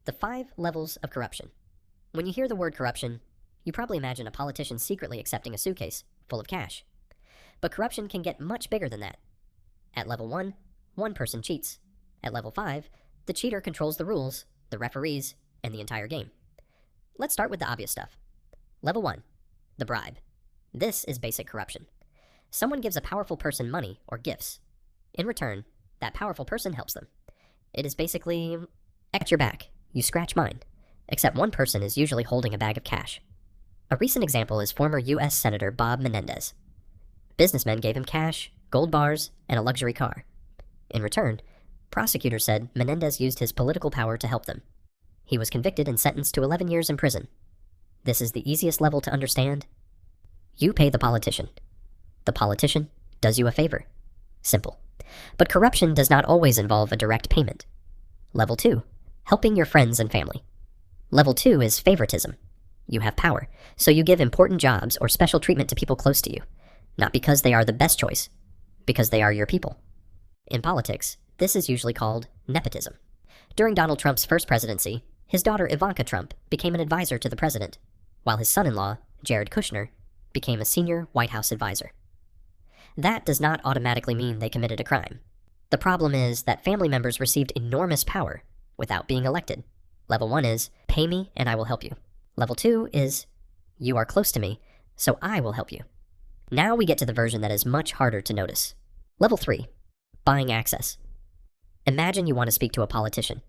The 5 levels of corruption. When you hear the word corruption, you probably imagine a politician secretly accepting a suitcase full of cash. But corruption can get much bigger than that. At level 1, one person cheats. At level 5, the cheater controls the rules, the referees, and the entire game. Let's start with the obvious stuff. Level 1, the bribe. This is basic corruption. Someone gives a powerful person money or gifts. In return, that powerful person helps them. It is basically, at your back, you scratch mine. Except one person is usually holding a bag of cash. A recent example is former U.S. Senator Bob Menendez. Businessmen gave him cash, gold bars, and a luxury car. In return, prosecutors said Menendez used his political power to help them. He was convicted and sentenced to 11 years in prison. This is the easiest level to understand. You pay the politician. The politician does you a favor. Simple. But corruption does not always involve a direct payment. Level 2, helping your friends and family. Level 2 is favoritism. You have power, so you give important jobs or special treatment to people close to you. Not because they are the best choice, because they are your people. In politics, this is usually called nepotism. During Donald Trump's first presidency, his daughter Ivanka Trump became an advisor to the president, while his son-in-law, Jared Kushner, became a senior White House advisor. That does not automatically mean they committed a crime. The problem is that family members received enormous power without being elected. Level 1 is, pay me and I will help you. Level 2 is, you are close to me, so I will help you. Now we get to the version that is much harder to notice. Level 3, buying access. Imagine you want to speak to a politician.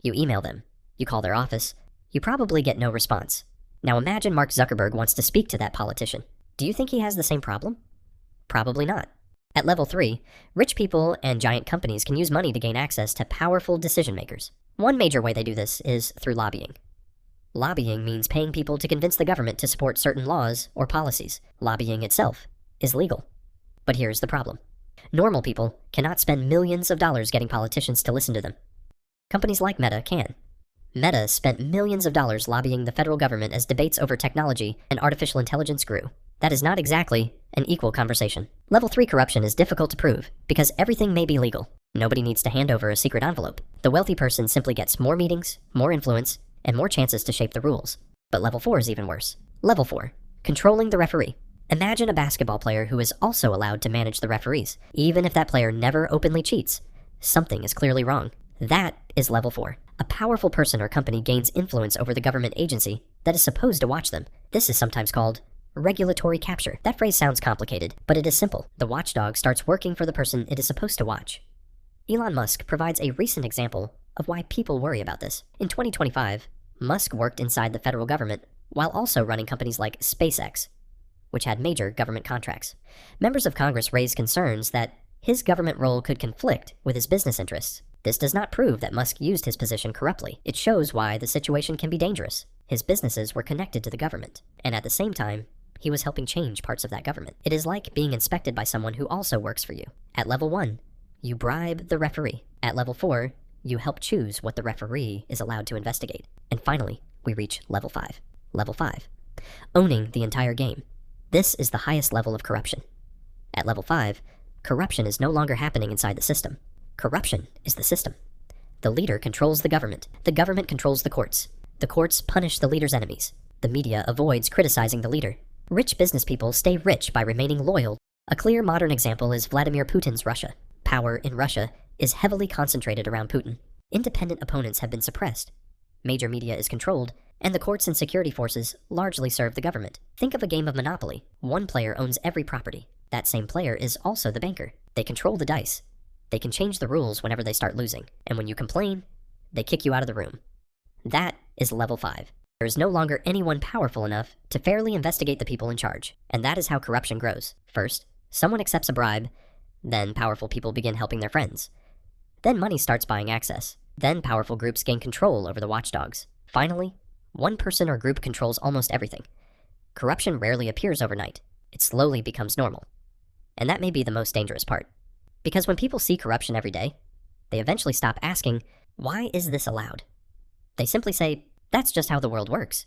You email them. You call their office. You probably get no response. Now imagine Mark Zuckerberg wants to speak to that politician. Do you think he has the same problem? Probably not. At level 3, rich people and giant companies can use money to gain access to powerful decision makers. One major way they do this is through lobbying. Lobbying means paying people to convince the government to support certain laws or policies. Lobbying itself is legal. But here's the problem. Normal people cannot spend millions of dollars getting politicians to listen to them. Companies like Meta can. Meta spent millions of dollars lobbying the federal government as debates over technology and artificial intelligence grew. That is not exactly an equal conversation. Level 3 corruption is difficult to prove because everything may be legal. Nobody needs to hand over a secret envelope. The wealthy person simply gets more meetings, more influence, and more chances to shape the rules. But level 4 is even worse. Level 4, controlling the referee. Imagine a basketball player who is also allowed to manage the referees. Even if that player never openly cheats, something is clearly wrong. That is level 4. A powerful person or company gains influence over the government agency that is supposed to watch them. This is sometimes called regulatory capture. That phrase sounds complicated, but it is simple. The watchdog starts working for the person it is supposed to watch. Elon Musk provides a recent example of why people worry about this. In 2025, Musk worked inside the federal government while also running companies like SpaceX, which had major government contracts. Members of Congress raised concerns that his government role could conflict with his business interests. This does not prove that Musk used his position corruptly. It shows why the situation can be dangerous. His businesses were connected to the government, and at the same time, he was helping change parts of that government. It is like being inspected by someone who also works for you. At level 1, you bribe the referee. At level 4, you help choose what the referee is allowed to investigate. And finally, we reach level 5. Level 5, owning the entire game. This is the highest level of corruption. At level 5, corruption is no longer happening inside the system. Corruption is the system. The leader controls the government. The government controls the courts. The courts punish the leader's enemies. The media avoids criticizing the leader. Rich business people stay rich by remaining loyal. A clear modern example is Vladimir Putin's Russia. Power in Russia is heavily concentrated around Putin. Independent opponents have been suppressed. Major media is controlled, and the courts and security forces largely serve the government. Think of a game of Monopoly. One player owns every property. That same player is also the banker. They control the dice. They can change the rules whenever they start losing, and when you complain, they kick you out of the room. That is level 5. There is no longer anyone powerful enough to fairly investigate the people in charge, and that is how corruption grows. First, someone accepts a bribe, then powerful people begin helping their friends. Then money starts buying access. Then powerful groups gain control over the watchdogs. Finally, one person or group controls almost everything. Corruption rarely appears overnight. It slowly becomes normal. And that may be the most dangerous part. Because when people see corruption every day, they eventually stop asking, why is this allowed? They simply say, that's just how the world works.